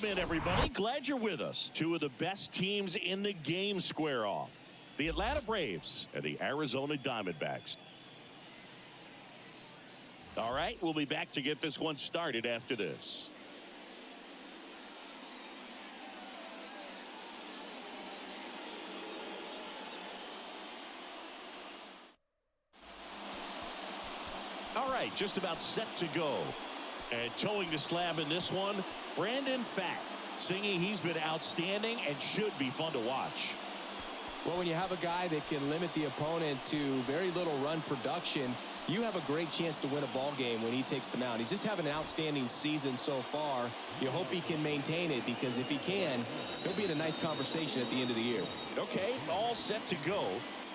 Welcome in, everybody. Glad you're with us. Two of the best teams in the game square off. The Atlanta Braves and the Arizona Diamondbacks. All right, we'll be back to get this one started after this. All right, just about set to go. And towing the slab in this one, Brandon Fack, singing he's been outstanding and should be fun to watch. Well, when you have a guy that can limit the opponent to very little run production, you have a great chance to win a ball game when he takes the mound. He's just having an outstanding season so far. You hope he can maintain it, because if he can, he'll be in a nice conversation at the end of the year. Okay, all set to go.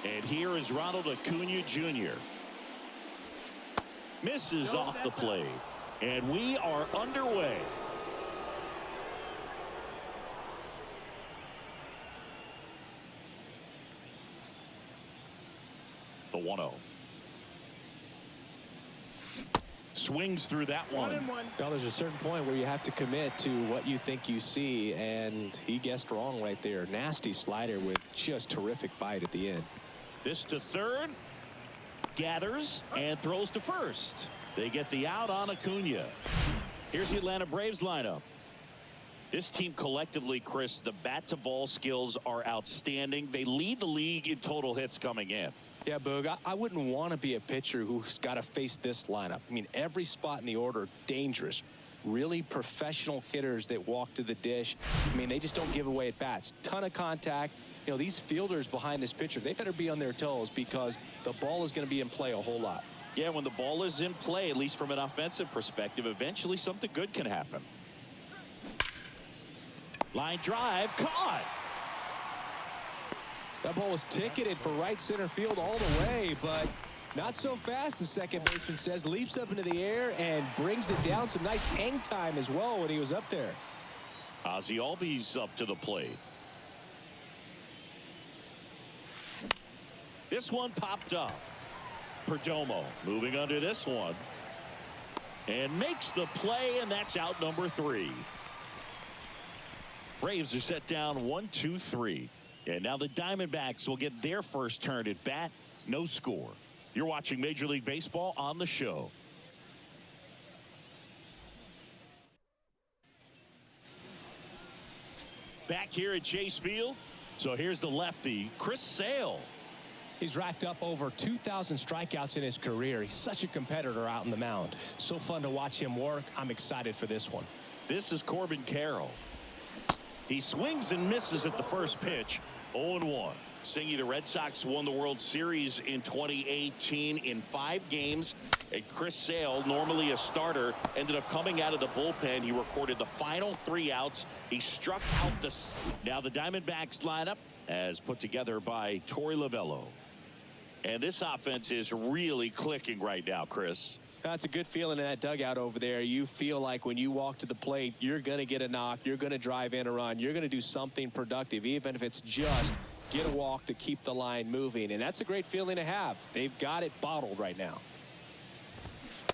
And here is Ronald Acuna Jr. Misses off the plate. And we are underway. The 1-0. Swings through that one. Well, there's a certain point where you have to commit to what you think you see, and he guessed wrong right there. Nasty slider with just terrific bite at the end. This to third. Gathers and throws to first. They get the out on Acuna. Here's the Atlanta Braves lineup. This team collectively, Chris, the bat-to-ball skills are outstanding. They lead the league in total hits coming in. Yeah, Boog, I wouldn't want to be a pitcher who's got to face this lineup. I mean, every spot in the order, dangerous. Really professional hitters that walk to the dish. I mean, they just don't give away at bats. Ton of contact. You know, these fielders behind this pitcher, they better be on their toes, because the ball is going to be in play a whole lot. Yeah, when the ball is in play, at least from an offensive perspective, eventually something good can happen. Line drive, caught. That ball was ticketed for right center field all the way, but not so fast, the second baseman says. Leaps up into the air and brings it down. Some nice hang time as well when he was up there. Ozzie Albies up to the plate. This one popped up. Perdomo moving under this one. And makes the play, and that's out number 3. Braves are set down 1-2-3. And now the Diamondbacks will get their first turn at bat. No score. You're watching Major League Baseball on the show. Back here at Chase Field. So here's the lefty, Chris Sale. He's racked up over 2,000 strikeouts in his career. He's such a competitor out in the mound. So fun to watch him work. I'm excited for this one. This is Corbin Carroll. He swings and misses at the first pitch. 0-1. Singy, the Red Sox won the World Series in 2018 in 5 games. And Chris Sale, normally a starter, ended up coming out of the bullpen. He recorded the final 3 outs. He struck out the... Now the Diamondbacks lineup as put together by Torey Lovello. And this offense is really clicking right now, Chris. That's a good feeling in that dugout over there. You feel like when you walk to the plate, you're going to get a knock. You're going to drive in a run. You're going to do something productive, even if it's just get a walk to keep the line moving. And that's a great feeling to have. They've got it bottled right now.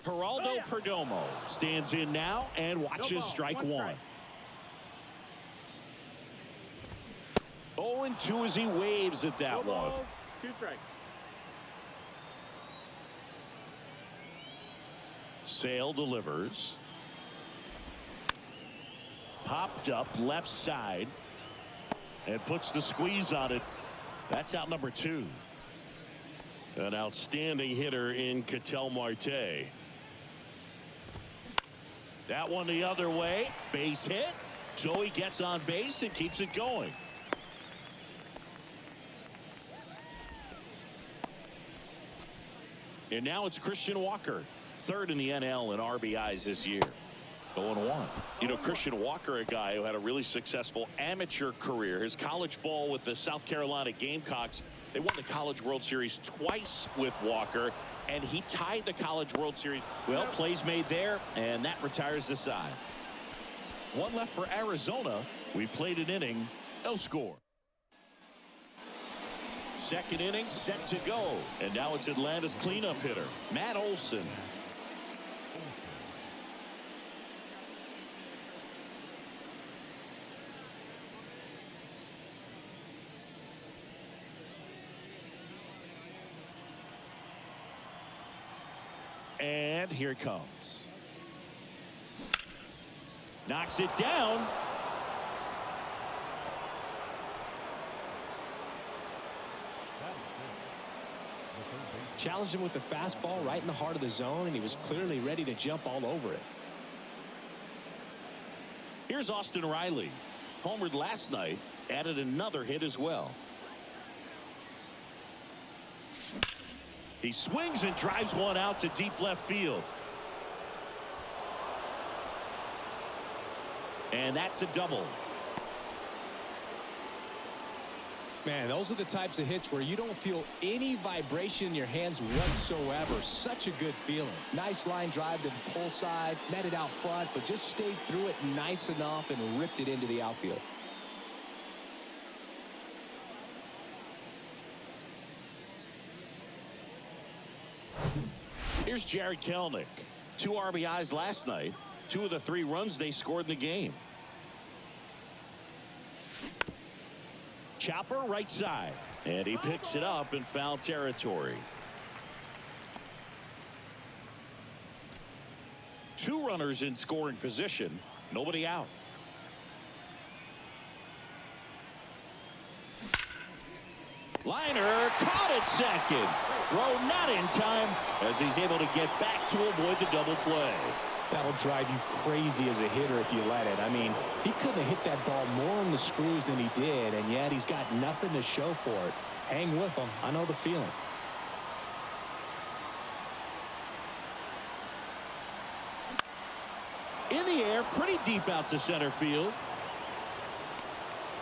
Geraldo Perdomo stands in now and watches strike 1. 0-2 as he waves at that one. 2 strikes. Sale delivers. Popped up left side and puts the squeeze on it. That's out number 2. An outstanding hitter in Ketel Marte. That one the other way. Base hit. Joey gets on base and keeps it going. And now it's Christian Walker, 3rd in the NL in RBIs this year. 0-1. You know, Christian Walker, a guy who had a really successful amateur career. His college ball with the South Carolina Gamecocks. They won the College World Series twice with Walker, and he tied the College World Series. Well, plays made there, and that retires the side. 1 left for Arizona. We played an inning, no score. Second inning set to go, and now it's Atlanta's cleanup hitter, Matt Olson. And here it comes. Knocks it down. Challenged him with the fastball right in the heart of the zone, and he was clearly ready to jump all over it. Here's Austin Riley. Homered last night, added another hit as well. He swings and drives one out to deep left field. And that's a double. Man, those are the types of hits where you don't feel any vibration in your hands whatsoever. Such a good feeling. Nice line drive to the pull side, met it out front, but just stayed through it nice enough and ripped it into the outfield. Here's Jared Kelenic. 2 RBIs last night. 2 of the 3 runs they scored in the game. Chopper right side. And he picks it up in foul territory. 2 runners in scoring position. Nobody out. Liner caught at second. Throw not in time as he's able to get back to avoid the double play. That'll drive you crazy as a hitter if you let it. I mean, he couldn't have hit that ball more in the screws than he did, and yet he's got nothing to show for it. Hang with him. I know the feeling. In the air, pretty deep out to center field.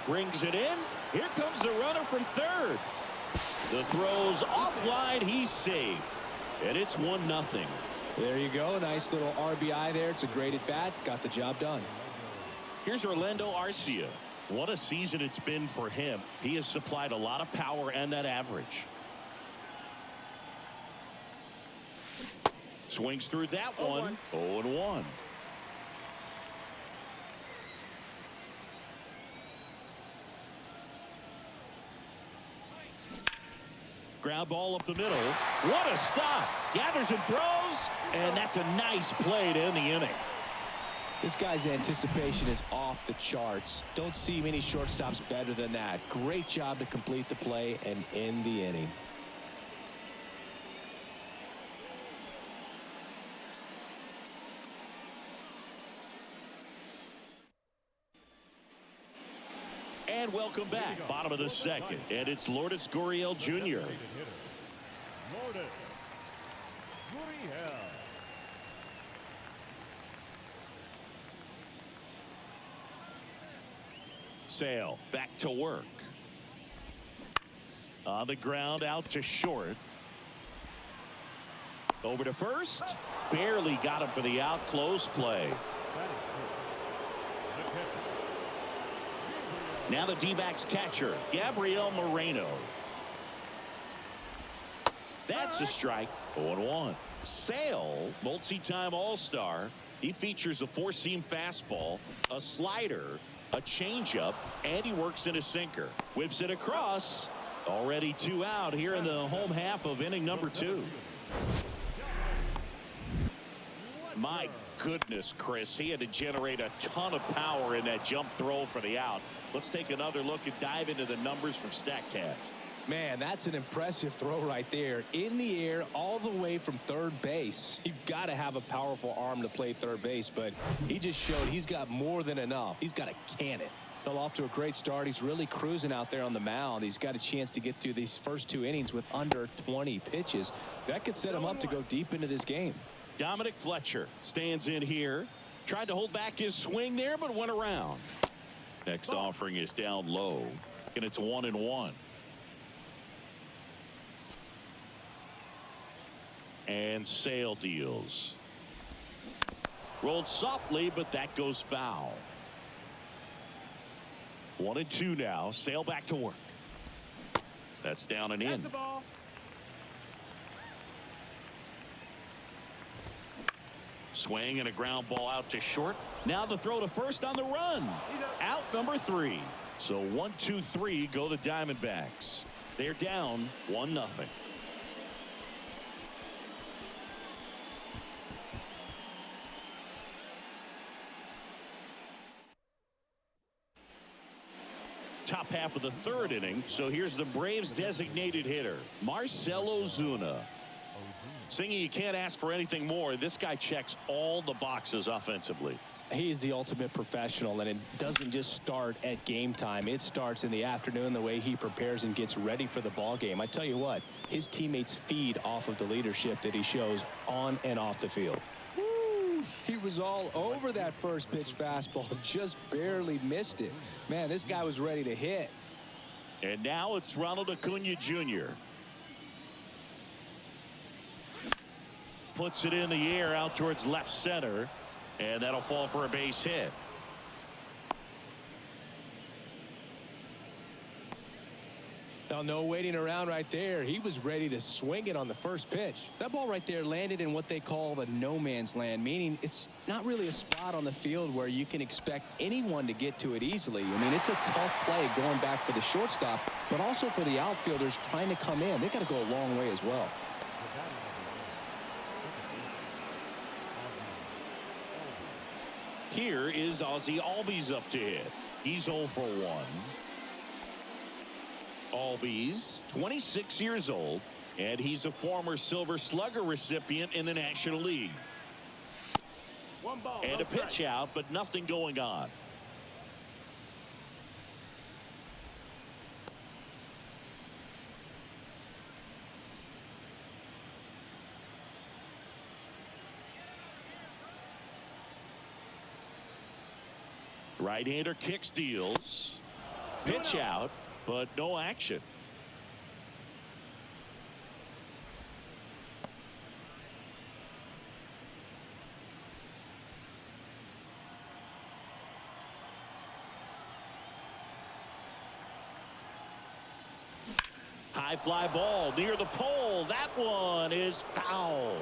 Brings it in. Here comes the runner from third. The throw's offline. He's safe. And it's 1-0. There you go. Nice little RBI there. It's a great at bat. Got the job done. Here's Orlando Arcia. What a season it's been for him. He has supplied a lot of power and that average. Swings through that one. 0-1. Ground ball up the middle. What a stop. Gathers and throws. And that's a nice play to end the inning. This guy's anticipation is off the charts. Don't see many shortstops better than that. Great job to complete the play and end the inning. And welcome back. Bottom of the second. And it's Lourdes Gurriel Jr. Sale back to work. On the ground out to short. Over to first. Barely got him for the out. Close play. Now the D-backs catcher, Gabriel Moreno. That's a strike. 0-1. Sale, multi-time All-Star. He features a 4-seam fastball, a slider, a changeup, and he works in a sinker. Whips it across. Already 2 out here in the home half of inning number 2. My goodness, Chris, he had to generate a ton of power in that jump throw for the out. Let's take another look and dive into the numbers from StatCast. Man, that's an impressive throw right there. In the air all the way from third base. You've got to have a powerful arm to play third base, but he just showed he's got more than enough. He's got a cannon. Fell off to a great start. He's really cruising out there on the mound. He's got a chance to get through these first 2 innings with under 20 pitches. That could set him up to go deep into this game. Dominic Fletcher stands in here. Tried to hold back his swing there, but went around. Next offering is down low, and it's 1-1. And Sale deals. Rolled softly, but that goes foul. 1-2 now. Sale back to work. That's down and in. Swing and a ground ball out to short. Now the throw to first on the run. Out number 3. So 1-2-3 go the Diamondbacks. They're down 1-0. top half of the third inning. So here's the Braves designated hitter, Marcell Ozuna. Singy, you can't ask for anything more. This guy checks all the boxes offensively. He's the ultimate professional, and it doesn't just start at game time. It starts in the afternoon, the way he prepares and gets ready for the ball game. I tell you what, his teammates feed off of the leadership that he shows on and off the field. Woo! He was all over that first pitch fastball, just barely missed it. Man, this guy was ready to hit. And now it's Ronald Acuna Jr. Puts it in the air out towards left center. And that'll fall for a base hit. Now, no waiting around right there. He was ready to swing it on the first pitch. That ball right there landed in what they call the no man's land, meaning it's not really a spot on the field where you can expect anyone to get to it easily. I mean, it's a tough play going back for the shortstop, but also for the outfielders trying to come in. They got to go a long way as well. Here is Ozzie Albies up to hit. He's 0 for 1. Albies, 26 years old, and he's a former Silver Slugger recipient in the National League. And a pitch out, but nothing going on. Right-hander kicks, deals. Pitch out, but no action. High fly ball near the pole. That one is foul.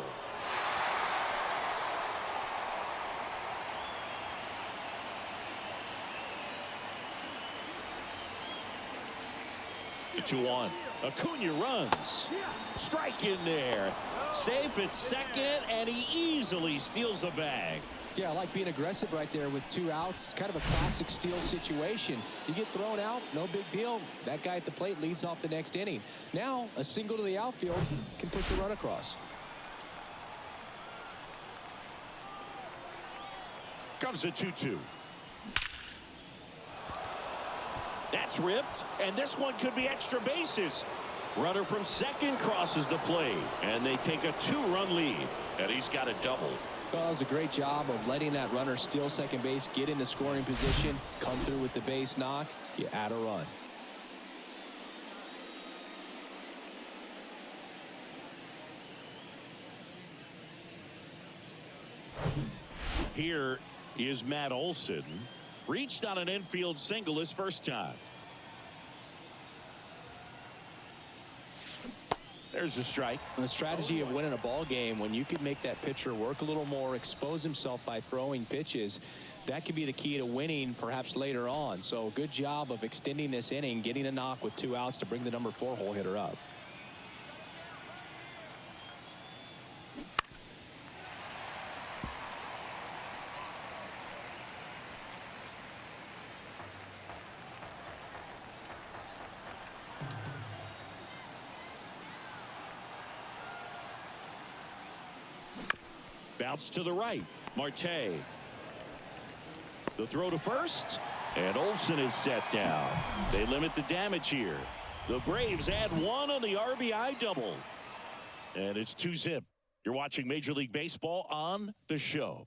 The 2-1. Acuna runs. Strike in there. Safe at second, and he easily steals the bag. Yeah, I like being aggressive right there with 2 outs. It's kind of a classic steal situation. You get thrown out, no big deal. That guy at the plate leads off the next inning. Now, a single to the outfield can push a run across. Comes the 2-2. That's ripped, and this one could be extra bases. Runner from second crosses the plate, and they take a 2-run lead, and he's got a double. Well, that was a great job of letting that runner steal second base, get into scoring position, come through with the base knock. You add a run. Here is Matt Olson. Reached on an infield single his first time. There's the strike. And the strategy of winning a ball game, when you could make that pitcher work a little more, expose himself by throwing pitches, that could be the key to winning perhaps later on. So good job of extending this inning, getting a knock with 2 outs to bring the number 4 hole hitter up. Bounce to the right. Marte. The throw to first. And Olson is set down. They limit the damage here. The Braves add 1 on the RBI double. And it's 2-zip. You're watching Major League Baseball on The Show.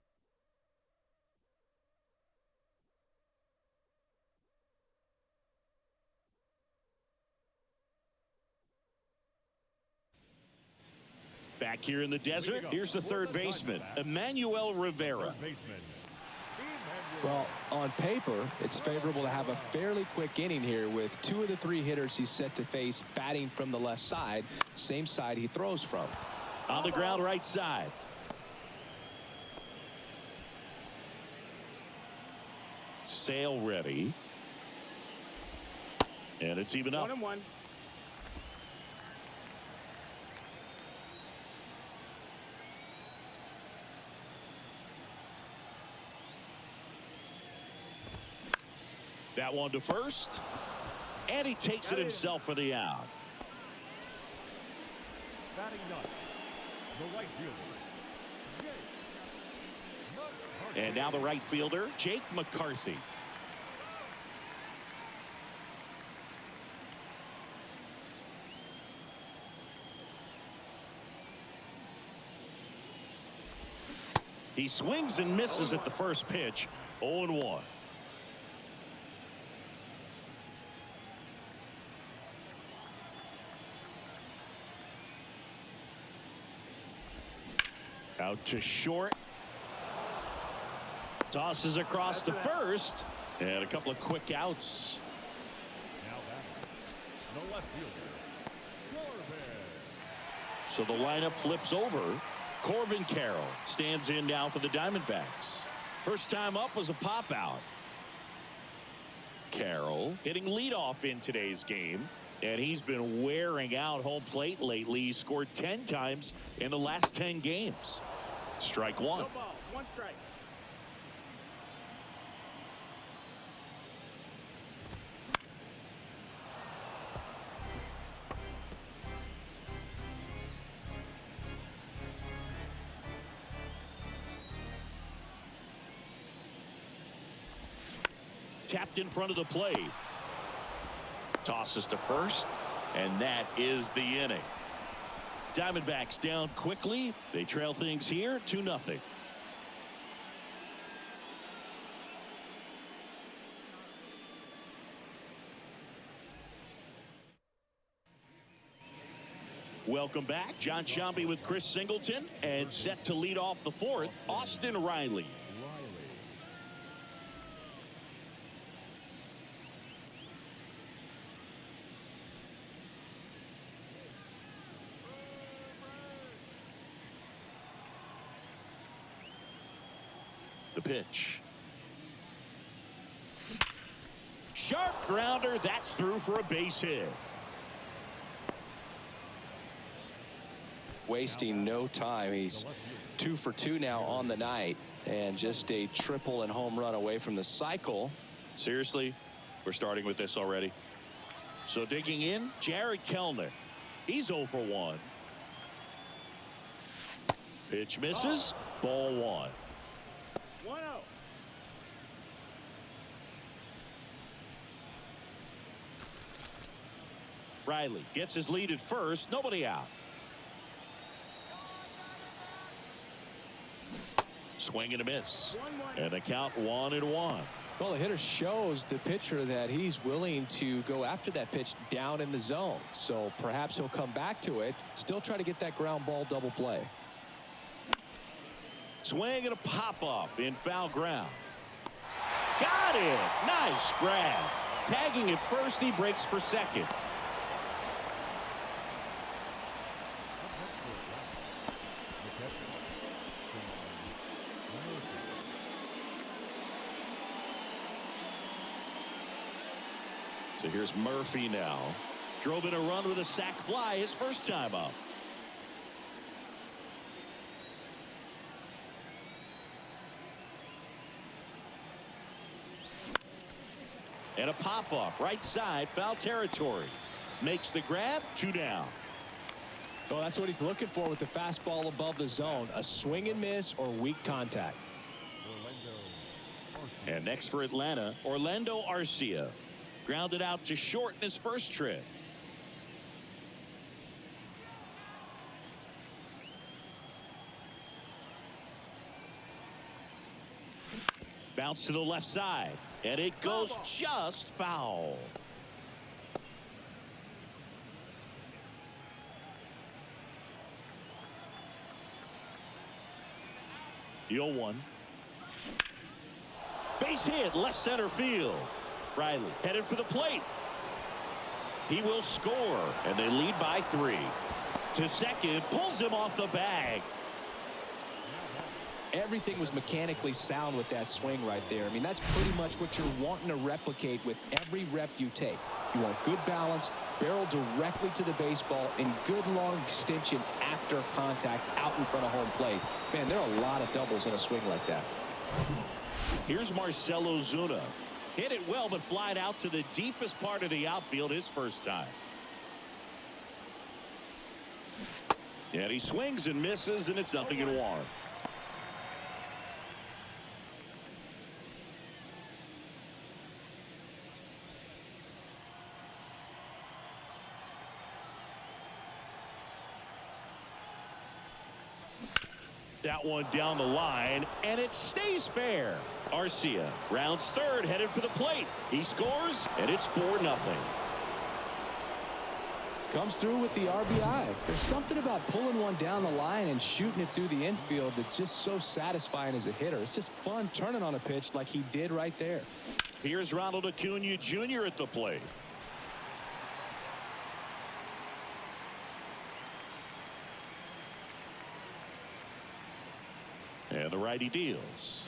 Back here in the desert, here's the third baseman, Emmanuel Rivera. Well, on paper, it's favorable to have a fairly quick inning here with 2 of the 3 hitters he's set to face batting from the left side, same side he throws from. On the ground right side. Sale ready. And it's even up. 1-1. That one to first. And he takes it himself for the out. Batting ninth, the right fielder. And now the right fielder, Jake McCarthy. He swings and misses at the first pitch. 0-1. Out to short. Tosses across to first. And a couple of quick outs. Now batting, the left fielder, Corbin. So the lineup flips over. Corbin Carroll stands in now for the Diamondbacks. First time up was a pop out. Carroll hitting leadoff in today's game. And he's been wearing out home plate lately. He scored 10 times in the last 10 games. Strike one. No ball, one strike. Tapped in front of the plate. Tosses to first, and that is the inning. Diamondbacks down quickly. They trail things here 2-0. Welcome back. John Sciambi with Chris Singleton, and set to lead off the fourth, Austin Riley. The pitch. Sharp grounder. That's through for a base hit. Wasting no time. He's 2 for 2 now on the night, and just a triple and home run away from the cycle. Seriously, we're starting with this already. So digging in, Jared Kellner. He's 0 for 1. Pitch misses. Ball 1. 1-0. Riley gets his lead at first. Nobody out. Swing and a miss. And a count 1-1. Well, the hitter shows the pitcher that he's willing to go after that pitch down in the zone. So perhaps he'll come back to it. Still try to get that ground ball double play. Swing and a pop-up in foul ground. Got it. Nice grab. Tagging at first, he breaks for second. So here's Murphy now. Drove in a run with a sac fly his first time up. And a pop-up right side, foul territory. Makes the grab, 2 down. Well, that's what he's looking for with the fastball above the zone. A swing and miss or weak contact. And next for Atlanta, Orlando Arcia. Grounded out to short in his first trip. Bounce to the left side, and it goes just foul. The 0-1. Base hit, left center field. Riley headed for the plate. He will score, and they lead by 3. To second, pulls him off the bag. Everything was mechanically sound with that swing right there. I mean, that's pretty much what you're wanting to replicate with every rep you take. You want good balance, barrel directly to the baseball, and good long extension after contact out in front of home plate. Man, there are a lot of doubles in a swing like that. Here's Marcell Ozuna. Hit it well, but flied out to the deepest part of the outfield his first time. And he swings and misses, and it's 0-1. That one down the line, and it stays fair. Arcia rounds third, headed for the plate. He scores, and it's 4-0. Comes through with the RBI. There's something about pulling one down the line and shooting it through the infield that's just so satisfying as a hitter. It's just fun turning on a pitch like he did right there. Here's Ronald Acuna Jr. at the plate. And the righty deals.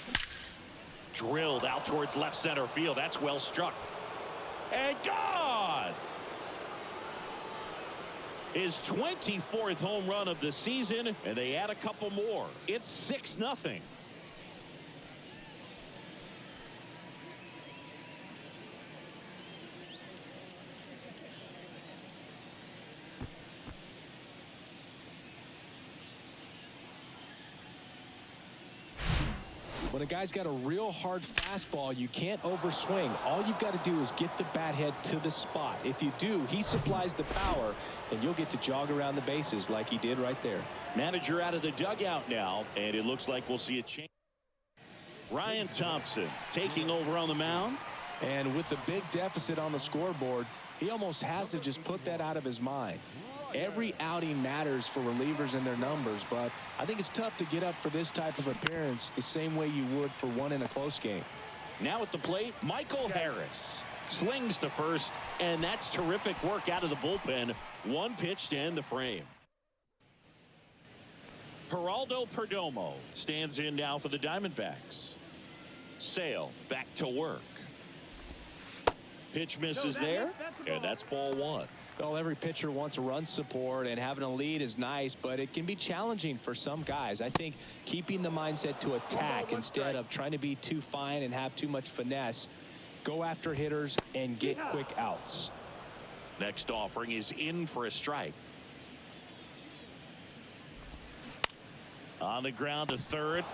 Drilled out towards left center field. That's well struck. And gone! His 24th home run of the season, and they add a couple more. It's 6-0. When a guy's got a real hard fastball, you can't overswing. All you've got to do is get the bat head to the spot. If you do, he supplies the power, and you'll get to jog around the bases like he did right there. Manager out of the dugout now, and it looks like we'll see a change. Ryan Thompson taking over on the mound. And with the big deficit on the scoreboard, he almost has to just put that out of his mind. Every outing matters for relievers and their numbers, but I think it's tough to get up for this type of appearance the same way you would for one in a close game. Now at the plate, Michael Harris slings to first, and that's terrific work out of the bullpen. One pitch to end the frame. Geraldo Perdomo stands in now for the Diamondbacks. Sale back to work. Pitch misses there, and that's ball one. Well, every pitcher wants run support, and having a lead is nice, but it can be challenging for some guys. I think keeping the mindset to attack instead of trying to be too fine and have too much finesse, go after hitters and get quick outs. Next offering is in for a strike. On the ground to third.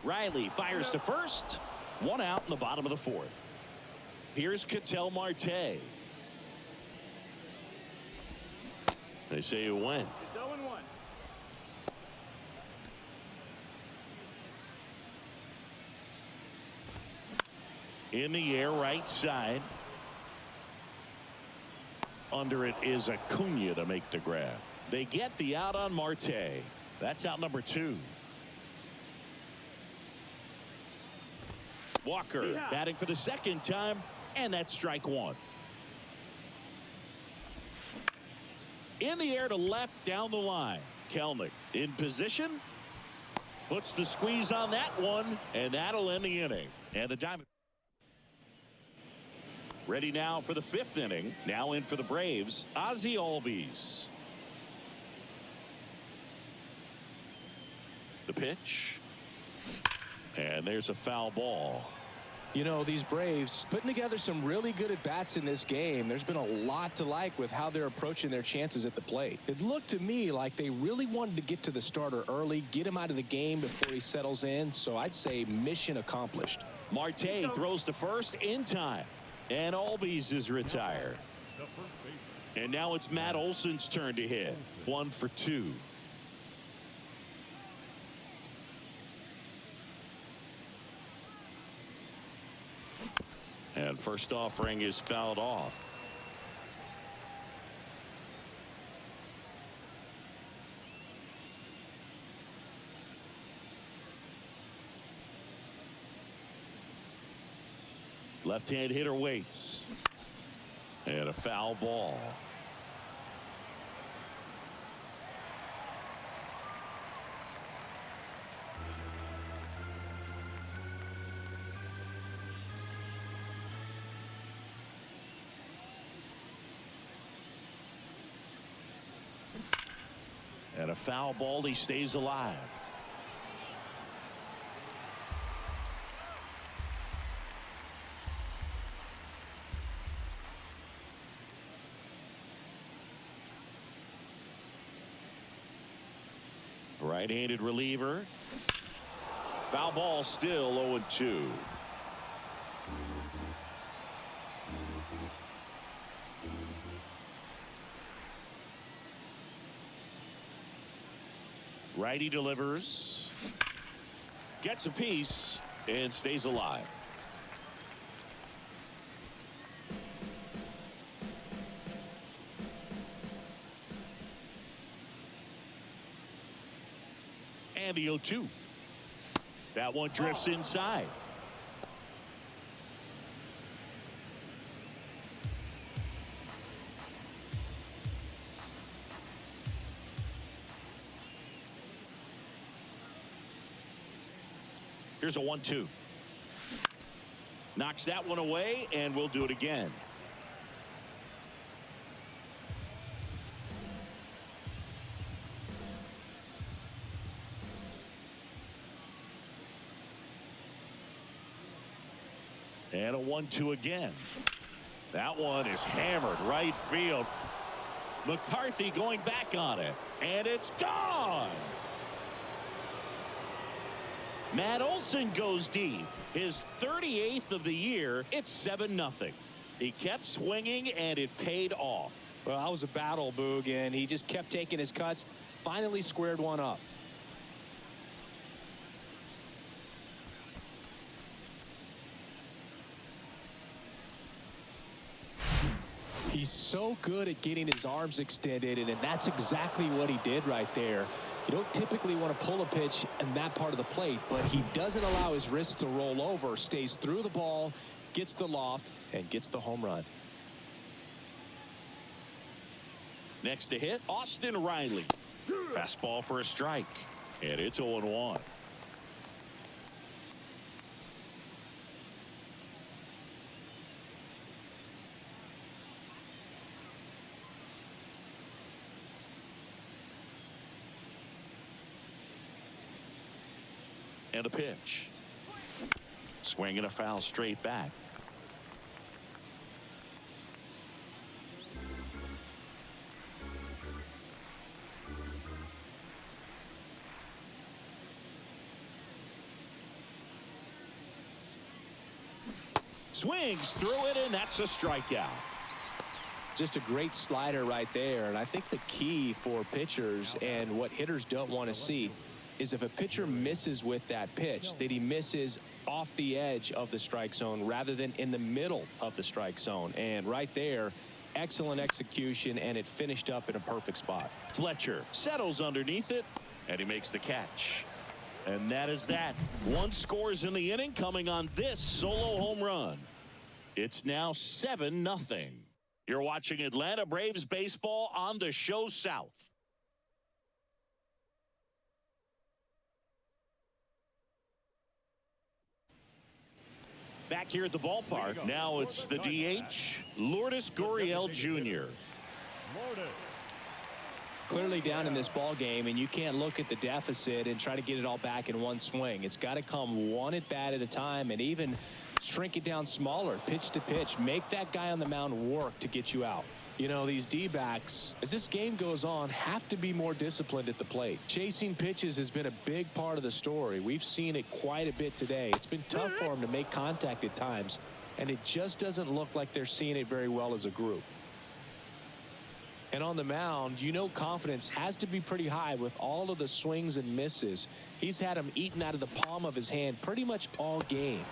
Riley fires to first. One out in the bottom of the fourth. Here's Ketel Marte. They say you win. It's 0-1. In the air, right side. Under it is Acuna to make the grab. They get the out on Marte. That's out number 2. Walker batting for the second time, and that's strike 1. In the air to left down the line. Kelnick in position. Puts the squeeze on that one, and that'll end the inning. And the Diamondbacks ready now for the 5th inning. Now in for the Braves, Ozzie Albies. The pitch. And there's a foul ball. You know, these Braves putting together some really good at-bats in this game. There's been a lot to like with how they're approaching their chances at the plate. It looked to me like they really wanted to get to the starter early, get him out of the game before he settles in. So I'd say mission accomplished. Marte throws to first in time. And Albies is retired. And now it's Matt Olson's turn to hit. 1 for 2. And first offering is fouled off. Left-hand hitter waits. And a foul ball. And a foul ball, he stays alive. Right-handed reliever. Foul ball, still 0-2. Righty delivers. Gets a piece and stays alive. And the 0-2. That one drifts inside. Here's a 1-2. Knocks that one away, and we'll do it again. And a 1-2 again. That one is hammered right field. McCarthy going back on it, and it's gone. Matt Olson goes deep. His 38th of the year. It's 7-0. He kept swinging, and it paid off. Well, that was a battle, Boog, and he just kept taking his cuts. Finally squared one up. He's so good at getting his arms extended, and that's exactly what he did right there. You don't typically want to pull a pitch in that part of the plate, but he doesn't allow his wrist to roll over, stays through the ball, gets the loft, and gets the home run. Next to hit, Austin Riley. Fastball for a strike, and it's 0-1. And a pitch. Swing and a foul straight back. Swings through it, and that's a strikeout. Just a great slider right there, and I think the key for pitchers and what hitters don't want to see is if a pitcher misses with that pitch, that he misses off the edge of the strike zone rather than in the middle of the strike zone. And right there, excellent execution, and it finished up in a perfect spot. Fletcher settles underneath it, and he makes the catch. And that is that. One scores in the inning coming on this solo home run. It's now 7-0. You're watching Atlanta Braves baseball on the Show South. Back here at the ballpark, now it's the DH, Lourdes Gurriel Jr. Clearly down in this ball game, and you can't look at the deficit and try to get it all back in one swing. It's got to come one at bat at a time, and even shrink it down smaller, pitch to pitch. Make that guy on the mound work to get you out. You know, these D-backs, as this game goes on, have to be more disciplined at the plate. Chasing pitches has been a big part of the story. We've seen it quite a bit today. It's been tough for them to make contact at times, and it just doesn't look like they're seeing it very well as a group. And on the mound, you know, confidence has to be pretty high with all of the swings and misses. He's had them eaten out of the palm of his hand pretty much all game.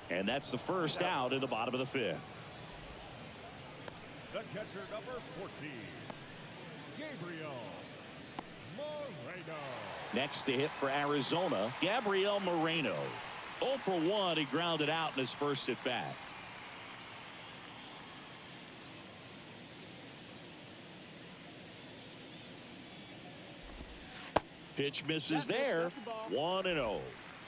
And that's the first out in the bottom of the fifth. The catcher, number 14, Gabriel Moreno. Next to hit for Arizona, Gabriel Moreno. 0 for 1, he grounded out in his first at bat. Pitch misses there. 1-0.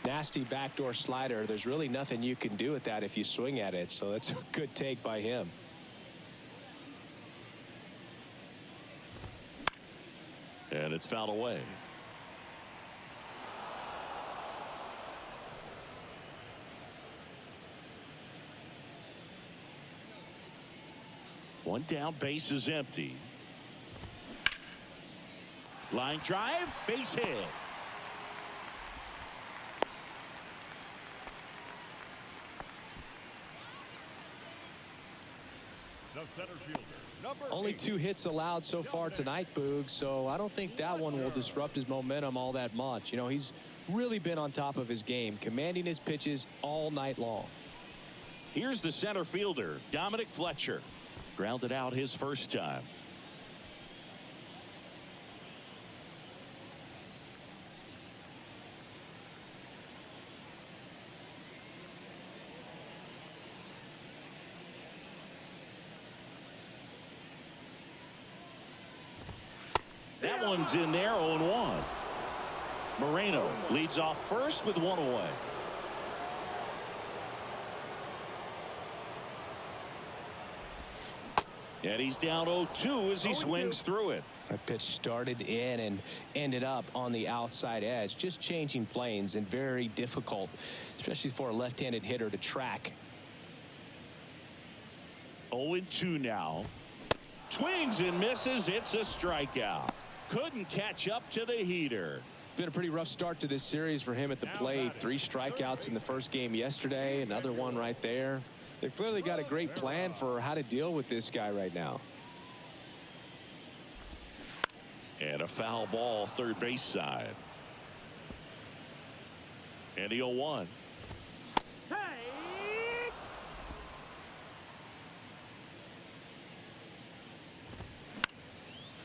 Nasty backdoor slider. There's really nothing you can do with that if you swing at it, so that's a good take by him. And it's fouled away. One down, base is empty. Line drive, base hit. The center fielder, number Only 8. 2 hits allowed so far tonight, Boog, so I don't think that one will disrupt his momentum all that much. You know, he's really been on top of his game, commanding his pitches all night long. Here's the center fielder, Dominic Fletcher. Grounded out his first time. That one's in there, 0-1. Moreno leads off first with 1 away. And he's down 0-2 as he swings through it. That pitch started in and ended up on the outside edge, just changing planes, and very difficult, especially for a left-handed hitter to track. 0-2 now. Swings and misses. It's a strikeout. Couldn't catch up to the heater. Been a pretty rough start to this series for him at the plate. 3 strikeouts in the first game yesterday, another one right there. They've clearly got a great plan for how to deal with this guy right now. And a foul ball, third base side. And the 0-1.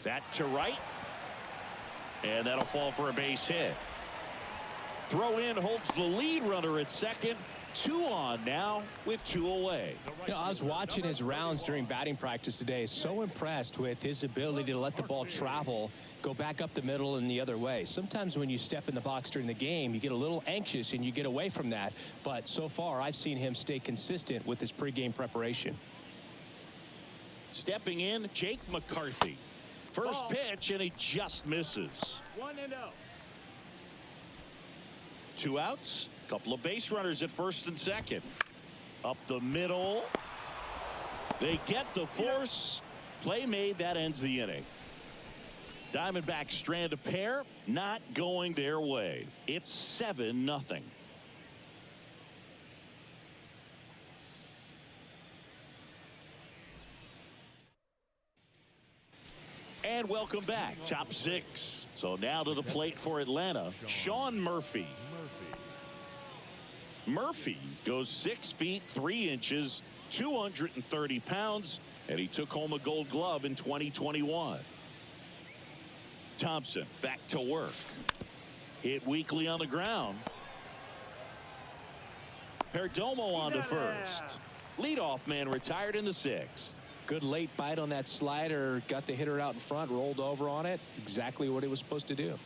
That to right. And that'll fall for a base hit. Throw in holds the lead runner at second. 2 on now with 2 away. You know, I was watching his rounds during batting practice today. So impressed with his ability to let the ball travel, go back up the middle and the other way. Sometimes when you step in the box during the game, you get a little anxious and you get away from that. But so far, I've seen him stay consistent with his pregame preparation. Stepping in, Jake McCarthy. First pitch, and he just misses. 1-0. 2 outs. Couple of base runners at first and second. Up the middle. They get the force. Play made. That ends the inning. Diamondbacks strand a pair. Not going their way. It's 7-0. And welcome back. Top 6. So now to the plate for Atlanta, Sean Murphy. Murphy goes 6 feet 3 inches, 230 pounds, and he took home a Gold Glove in 2021. Thompson back to work. Hit weakly on the ground. Perdomo on to first. Leadoff man retired in the 6th. Good late bite on that slider. Got the hitter out in front, rolled over on it. Exactly what he was supposed to do.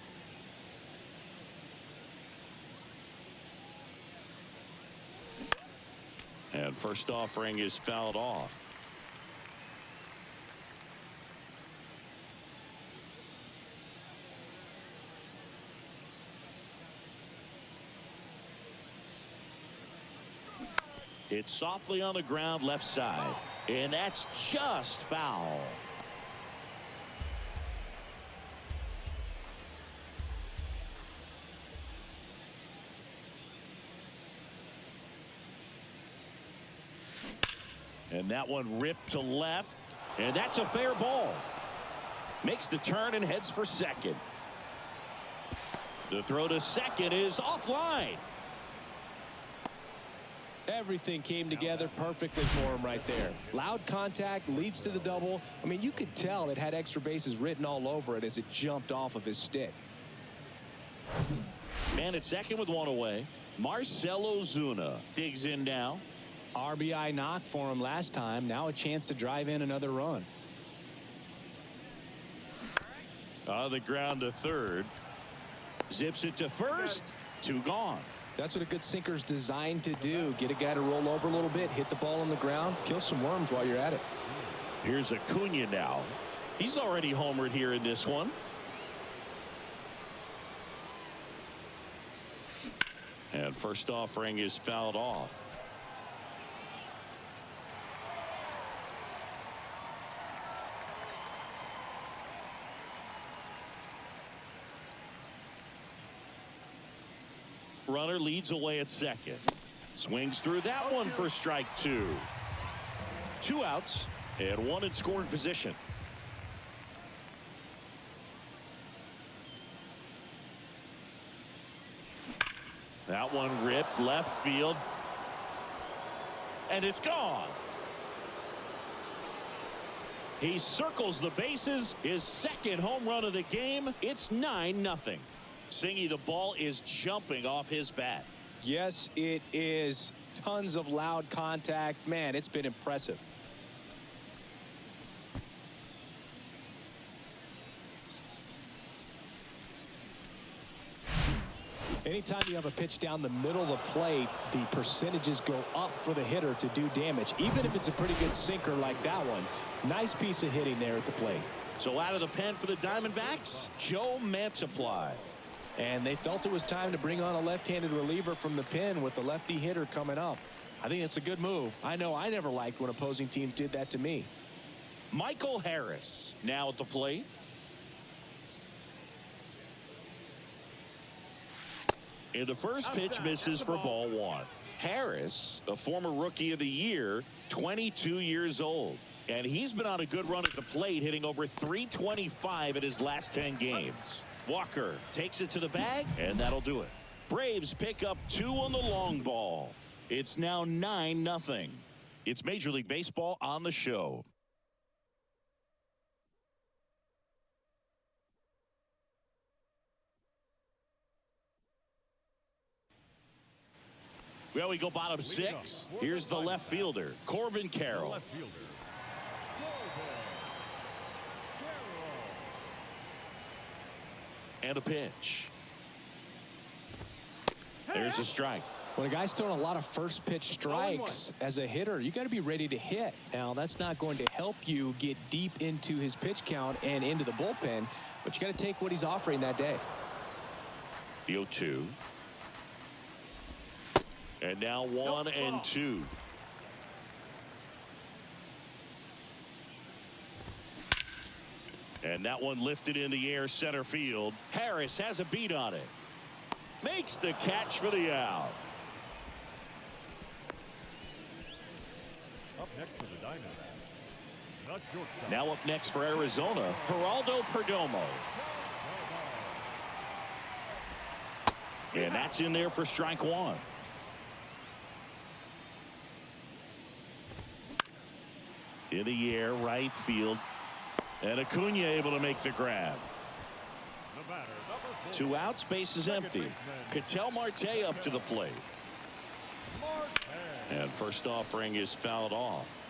And first offering is fouled off. It's softly on the ground left side. And that's just foul. And that one ripped to left. And that's a fair ball. Makes the turn and heads for second. The throw to second is offline. Everything came together perfectly for him right there. Loud contact leads to the double. I mean, you could tell it had extra bases written all over it as it jumped off of his stick. Man at second with 1 away. Marcell Ozuna digs in now. RBI knock for him last time. Now a chance to drive in another run. On the ground to third. Zips it to first. 2 gone. That's what a good sinker's designed to do. Get a guy to roll over a little bit, hit the ball on the ground, kill some worms while you're at it. Here's Acuna now. He's already homered here in this one. And first offering is fouled off. Runner leads away at second. Swings through that one for strike two. 2 outs and 1 in scoring position. That one ripped left field. And it's gone. He circles the bases. His second home run of the game. It's 9-0. Singy, the ball is jumping off his bat. Yes, it is. Tons of loud contact. Man, it's been impressive. Anytime you have a pitch down the middle of the plate, the percentages go up for the hitter to do damage, even if it's a pretty good sinker like that one. Nice piece of hitting there at the plate. So out of the pen for the Diamondbacks, Joe Mantiply. And they felt it was time to bring on a left-handed reliever from the pen with the lefty hitter coming up. I think it's a good move. I know I never liked when opposing teams did that to me. Michael Harris now at the plate. And the first pitch misses for ball one. Harris, a former rookie of the year, 22 years old. And he's been on a good run at the plate, hitting over .325 in his last 10 games. Walker takes it to the bag, and that'll do it. Braves pick up 2 on the long ball. It's now 9-0. It's Major League Baseball on the show. Well, we go bottom 6. Here's the left fielder, Corbin Carroll. And a pitch. There's a strike. When a guy's throwing a lot of first pitch strikes as a hitter, you got to be ready to hit. Now, that's not going to help you get deep into his pitch count and into the bullpen, but you got to take what he's offering that day. The 0-2. And now 1-2. And that one lifted in the air center field. Harris has a beat on it. Makes the catch for the out. Up next for the Diamondbacks, the shortstop. Now up next for Arizona, Geraldo Perdomo. And that's in there for strike one. In the air, right field. And Acuna able to make the grab. The batter, number 4. 2 outs, base is empty. Ketel Marte up to the plate. And first offering is fouled off.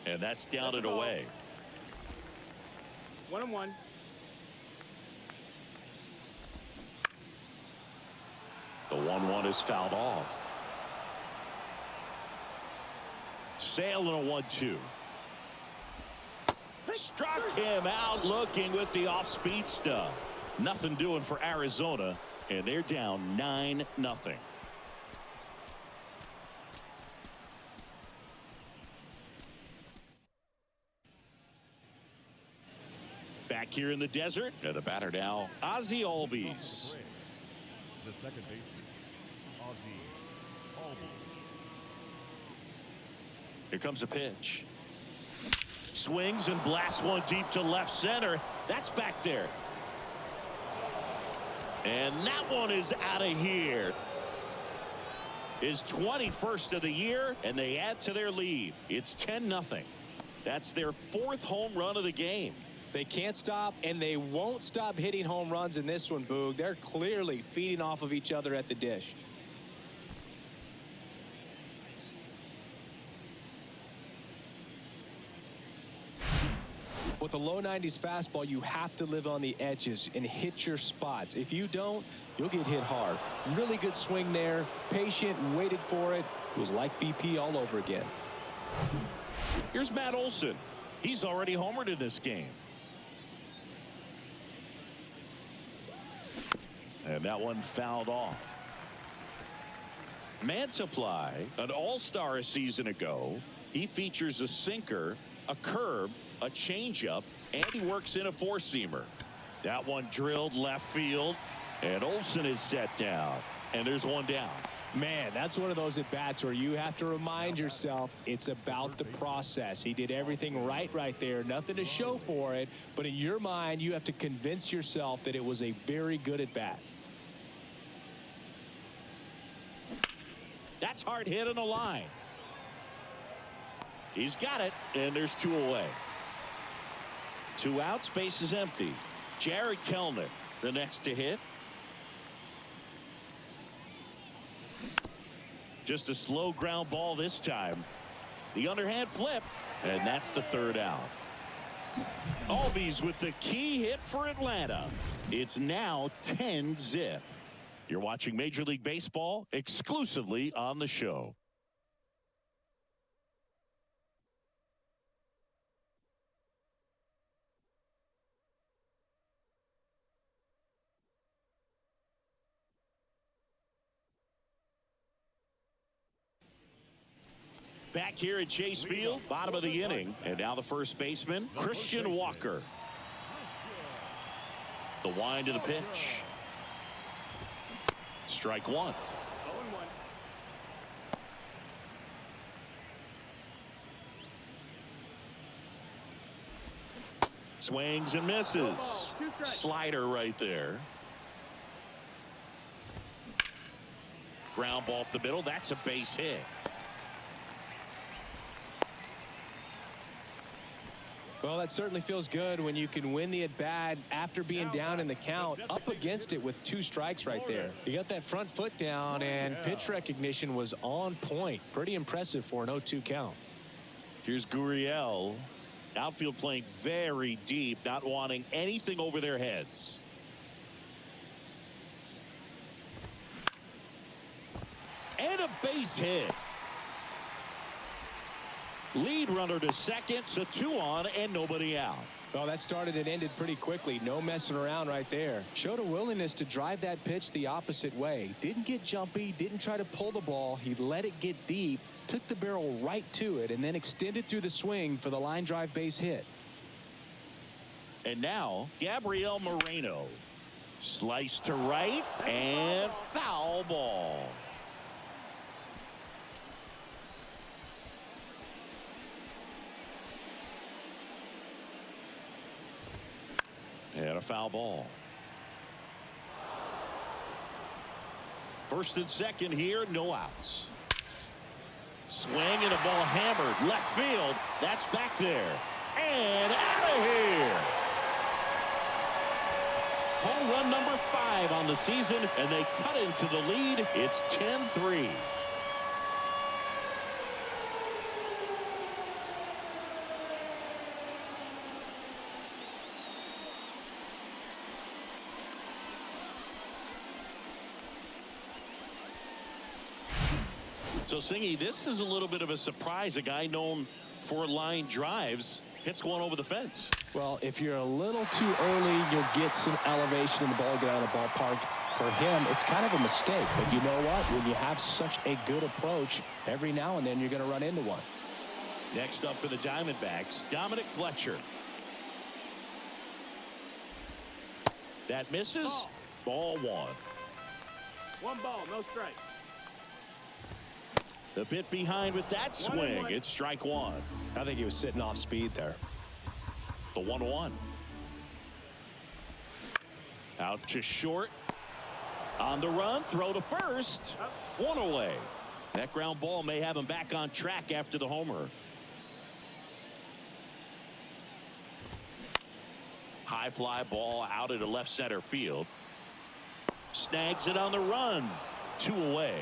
And that's down and away. 1-1. The 1-1 is fouled off. Sale and a 1-2. Struck him out looking with the off-speed stuff. Nothing doing for Arizona, and they're down 9-0. Back here in the desert, and the batter now, Ozzie Albies. The second baseman, Ozzie Albies. Here comes a pitch. Swings and blasts one deep to left center. That's back there. And that one is out of here. His 21st of the year, and they add to their lead. It's 10-0. That's their 4th home run of the game. They can't stop, and they won't stop hitting home runs in this one, Boog. They're clearly feeding off of each other at the dish. With a low 90s fastball, you have to live on the edges and hit your spots. If you don't, you'll get hit hard. Really good swing there. Patient, waited for it. It was like BP all over again. Here's Matt Olson. He's already homered in this game. And that one fouled off. Mantiply, an all-star a season ago. He features a sinker a curve, a changeup, and he works in a four-seamer. That one drilled left field, and Olsen is set down. And there's one down. Man, that's one of those at-bats where you have to remind yourself it's about the process. He did everything right there. Nothing to show for it. But in your mind, you have to convince yourself that it was a very good at-bat. That's hard hit on the line. He's got it, and there's two away. 2 outs, base is empty. Jared Kelenic, the next to hit. Just a slow ground ball this time. The underhand flip, and that's the 3rd out. Albies with the key hit for Atlanta. It's now 10-zip. You're watching Major League Baseball exclusively on the show. Back here at Chase Field, bottom of the inning. And now the first baseman, Christian Walker. The wind to the pitch. Strike one. Swings and misses. Slider right there. Ground ball up the middle. That's a base hit. Well, that certainly feels good when you can win the at-bat after being down in the count, up against it with 2 strikes right there. You got that front foot down, and pitch recognition was on point. Pretty impressive for an 0-2 count. Here's Gurriel. Outfield playing very deep, not wanting anything over their heads. And a base hit. Lead runner to second, so 2 on and nobody out. Well, that started and ended pretty quickly. No messing around right there. Showed a willingness to drive that pitch the opposite way. Didn't get jumpy, didn't try to pull the ball. He let it get deep, took the barrel right to it, and then extended through the swing for the line drive base hit. And now, Gabriel Moreno. Slice to right, and foul ball. And a foul ball. First and second here, no outs. Swing and a ball hammered left field. That's back there. And out of here. Home run number 5 on the season, and they cut into the lead. It's 10-3. So, Singy, this is a little bit of a surprise. A guy known for line drives hits one over the fence. Well, if you're a little too early, you'll get some elevation in the ball, get out of the ballpark. For him, it's kind of a mistake. But you know what? When you have such a good approach, every now and then you're going to run into one. Next up for the Diamondbacks, Dominic Fletcher. That misses. Ball 1. 1 ball, no strikes. A bit behind with that swing. It's strike 1. I think he was sitting off speed there. The 1-1. Out to short. On the run. Throw to first. 1 away. That ground ball may have him back on track after the homer. High fly ball out into left center field. Snags it on the run. 2 away.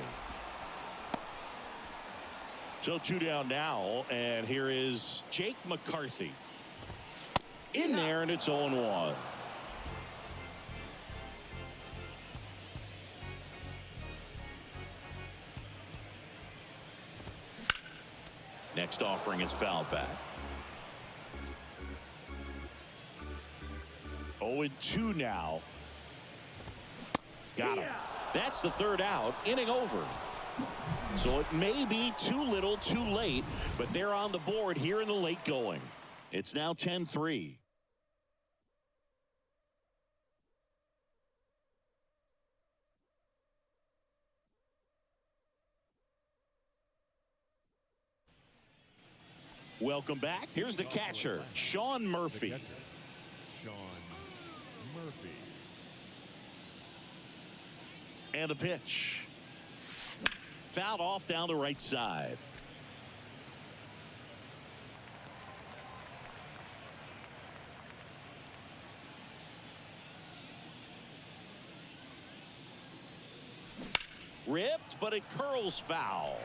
So 2 down now, and here is Jake McCarthy. In there, and it's 0-1. Next offering is fouled back. 0-2 now. Got him. That's the 3rd out. Inning over. So it may be too little, too late, but they're on the board here in the late going. It's now 10-3. Welcome back. Here's the catcher, Sean Murphy. Sean Murphy. And the pitch. Fouled off down the right side. Ripped, but it curls foul.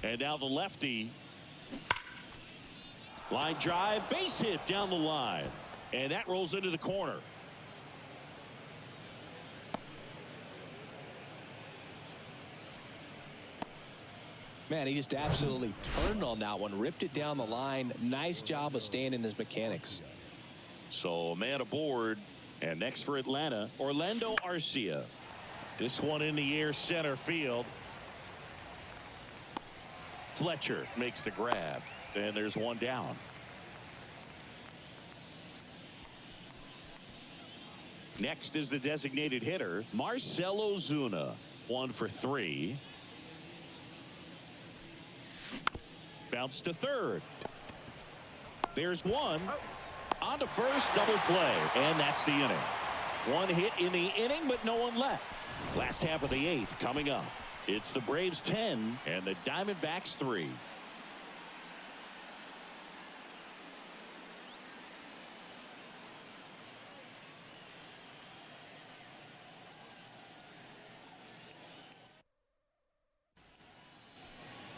And now the lefty. Line drive, base hit down the line. And that rolls into the corner. Man, he just absolutely turned on that one, ripped it down the line. Nice job of staying in his mechanics. So a man aboard. And next for Atlanta, Orlando Arcia. This one in the air, center field. Fletcher makes the grab. And there's one down. Next is the designated hitter, Marcell Ozuna. 1 for 3. Bounce to third. There's one. On to first, double play. And that's the inning. One hit in the inning, but no one left. Last half of the 8th coming up. It's the Braves 10 and the Diamondbacks 3.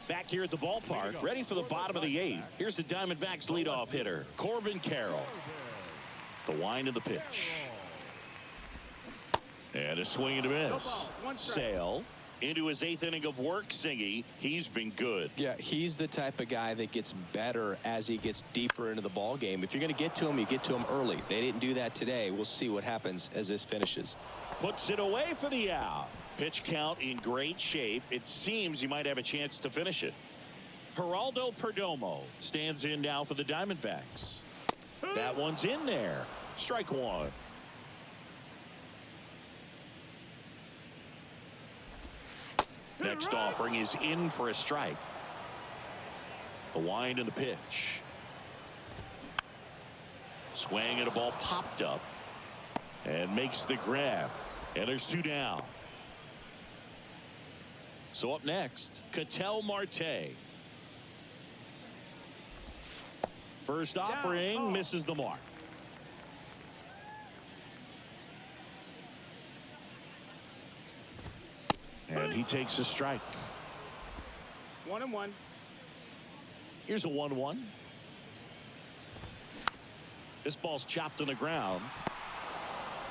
Back here at the ballpark, ready for the bottom of the 8th. Here's the Diamondbacks leadoff hitter, Corbin Carroll. The wind of the pitch. And a swing and a miss. Sale into his 8th inning of work. Singy, he's been good. Yeah, he's the type of guy that gets better as he gets deeper into the ball game. If you're going to get to him, you get to him early. They didn't do that today. We'll see what happens as this finishes. Puts it away for the out. Pitch count in great shape. It seems he might have a chance to finish it. Geraldo Perdomo stands in now for the Diamondbacks. That one's in there. Strike one. Next offering is in for a strike. The wind and the pitch. Swing and a ball popped up. And makes the grab. And there's 2 down. So up next, Ketel Marte. First offering misses the mark. And he takes a strike. 1-1. Here's a 1-1. This ball's chopped on the ground.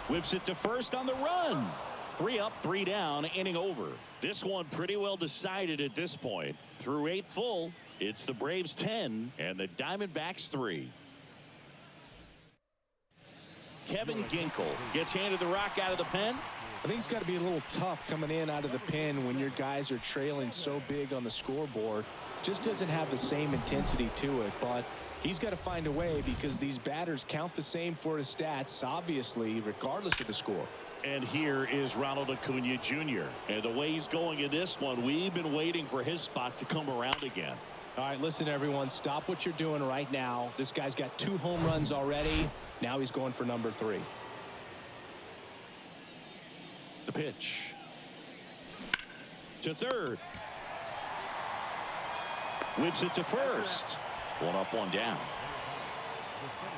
Whips it to first on the run. 3 up, 3 down, inning over. This one pretty well decided at this point. Through 8 full, it's the Braves 10 and the Diamondbacks 3. Kevin Ginkel gets handed the rock out of the pen. I think it's got to be a little tough coming in out of the pen when your guys are trailing so big on the scoreboard. Just doesn't have the same intensity to it, but he's got to find a way because these batters count the same for his stats, obviously, regardless of the score. And here is Ronald Acuna Jr. And the way he's going in this one, we've been waiting for his spot to come around again. All right, listen, everyone, stop what you're doing right now. This guy's got 2 home runs already. Now he's going for number 3. The pitch. To third. Whips it to first. 1 up, 1 down.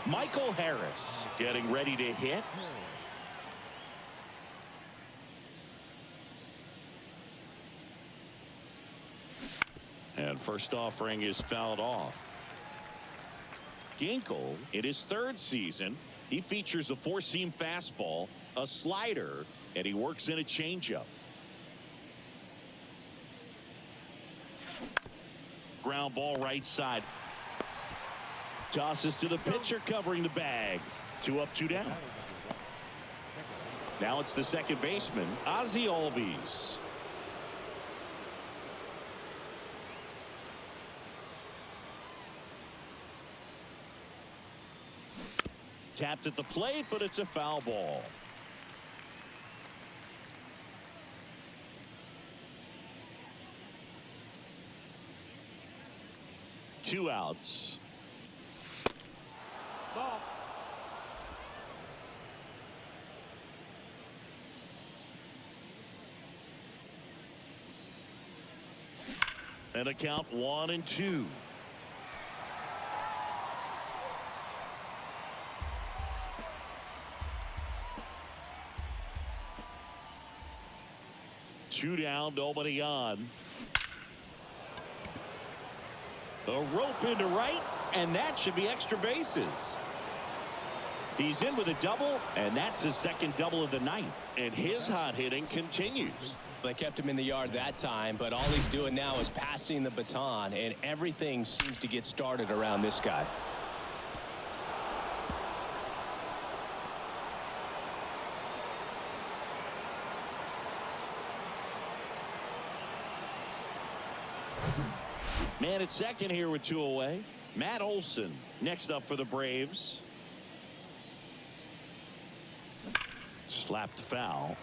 Michael Harris getting ready to hit. And first offering is fouled off. Ginkel, in his 3rd season, he features a 4-seam fastball, a slider, and he works in a changeup. Ground ball right side. Tosses to the pitcher covering the bag. 2 up, 2 down. Now it's the second baseman, Ozzie Albies. Tapped at the plate, but it's a foul ball. Two outs. Ball. And a count 1-2. Two down, nobody on. A rope into right, and that should be extra bases. He's in with a double, and that's his second double of the night. And his hot hitting continues. They kept him in the yard that time, but all he's doing now is passing the baton, and everything seems to get started around this guy. Man at second here with 2 away. Matt Olson next up for the Braves. Slapped foul.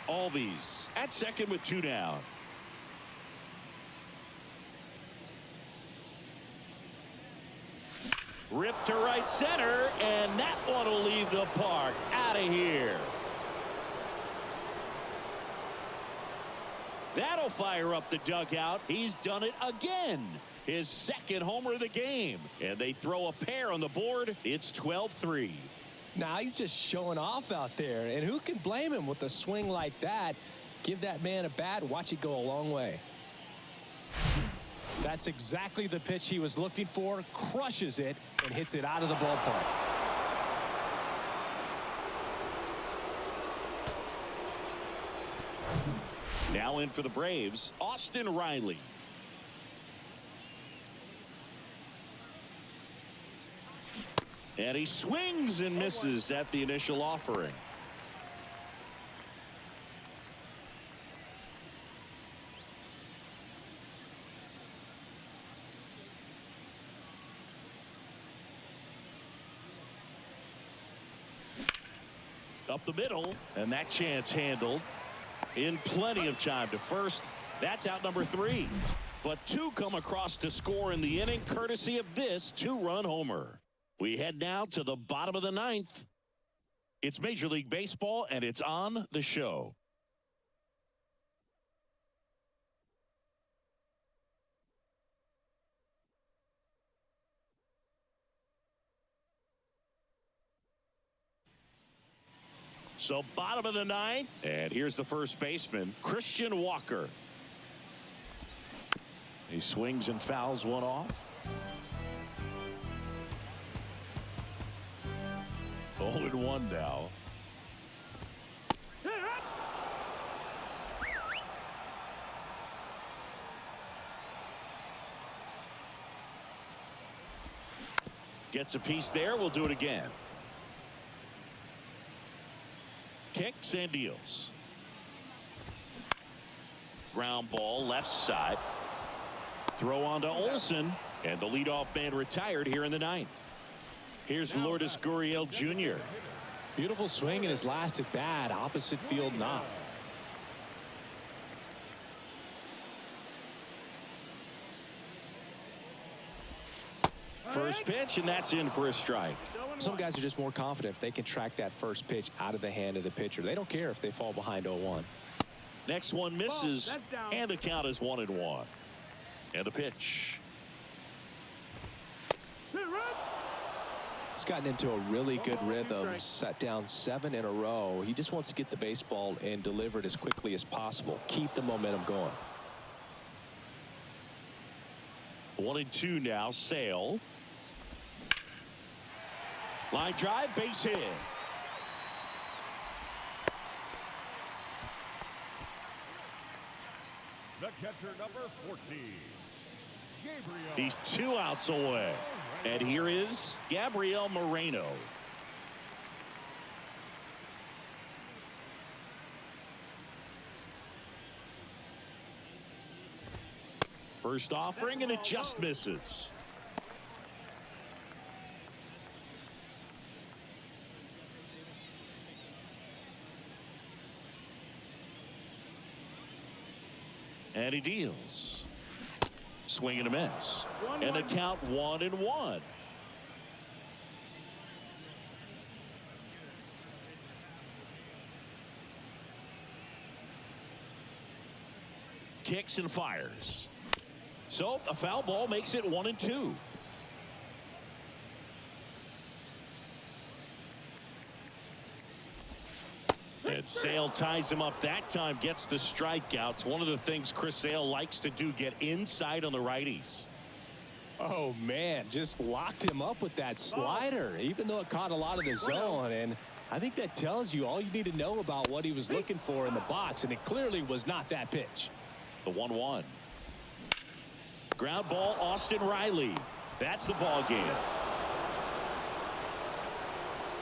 Albies at second with 2 down. Ripped to right center, and that one will leave the park. Out of here. That'll fire up the dugout. He's done it again. His second homer of the game. And they throw a pair on the board. It's 12-3. Now he's just showing off out there, and who can blame him with a swing like that? Give that man a bat, watch it go a long way. That's exactly the pitch he was looking for. Crushes it and hits it out of the ballpark. Now in for the Braves, Austin Riley. And he swings and misses at the initial offering. Up the middle, and that chance handled in plenty of time to first. That's out number 3. But 2 come across to score in the inning, courtesy of this 2-run homer. We head now to the bottom of the 9th. It's Major League Baseball, and it's on the show. So bottom of the 9th, and here's the first baseman, Christian Walker. He swings and fouls one off. 0-1 now. Gets a piece there. We'll do it again. Kicks and deals. Ground ball left side. Throw on to Olson, and the leadoff man retired here in the 9th. Here's Lourdes Gurriel Jr. Beautiful swing in his last at bat, opposite field knock. First pitch, and that's in for a strike. Some guys are just more confident if they can track that first pitch out of the hand of the pitcher. They don't care if they fall behind 0-1. Next one misses, and the count is 1-1. And the pitch. He's gotten into a really good rhythm, set down 7 in a row. He just wants to get the baseball and deliver it as quickly as possible. Keep the momentum going. 1-2 now. Sale. Line drive, base hit. The catcher, number 14, Gabriel. He's 2 outs away. And here is Gabriel Moreno. First offering, and it just misses. And he deals. Swing and a miss. And a count 1-1. Kicks and fires. So a foul ball makes it 1-2. And Sale ties him up that time, gets the strikeouts. One of the things Chris Sale likes to do, get inside on the righties. Oh, man, just locked him up with that slider, even though it caught a lot of the zone. And I think that tells you all you need to know about what he was looking for in the box, and it clearly was not that pitch. The 1-1. Ground ball, Austin Riley. That's the ball game.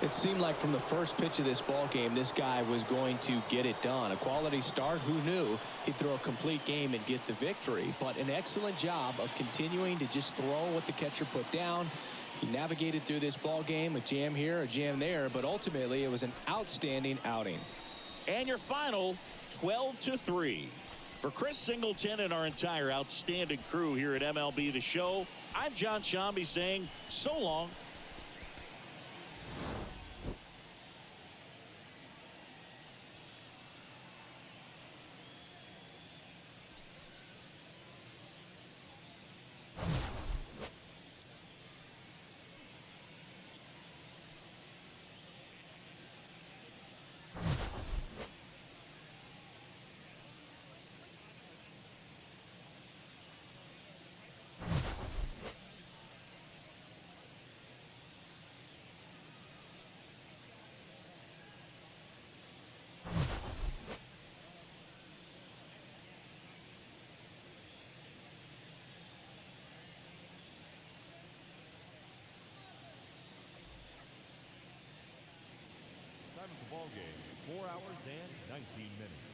It seemed like from the first pitch of this ball game, this guy was going to get it done. A quality start. Who knew he'd throw a complete game and get the victory? But an excellent job of continuing to just throw what the catcher put down. He navigated through this ball game, a jam here, a jam there, but ultimately it was an outstanding outing. And your final, 12-3. For Chris Singleton and our entire outstanding crew here at MLB The Show, I'm John Shambi saying so long. Time of the ball game, 4 hours and 19 minutes.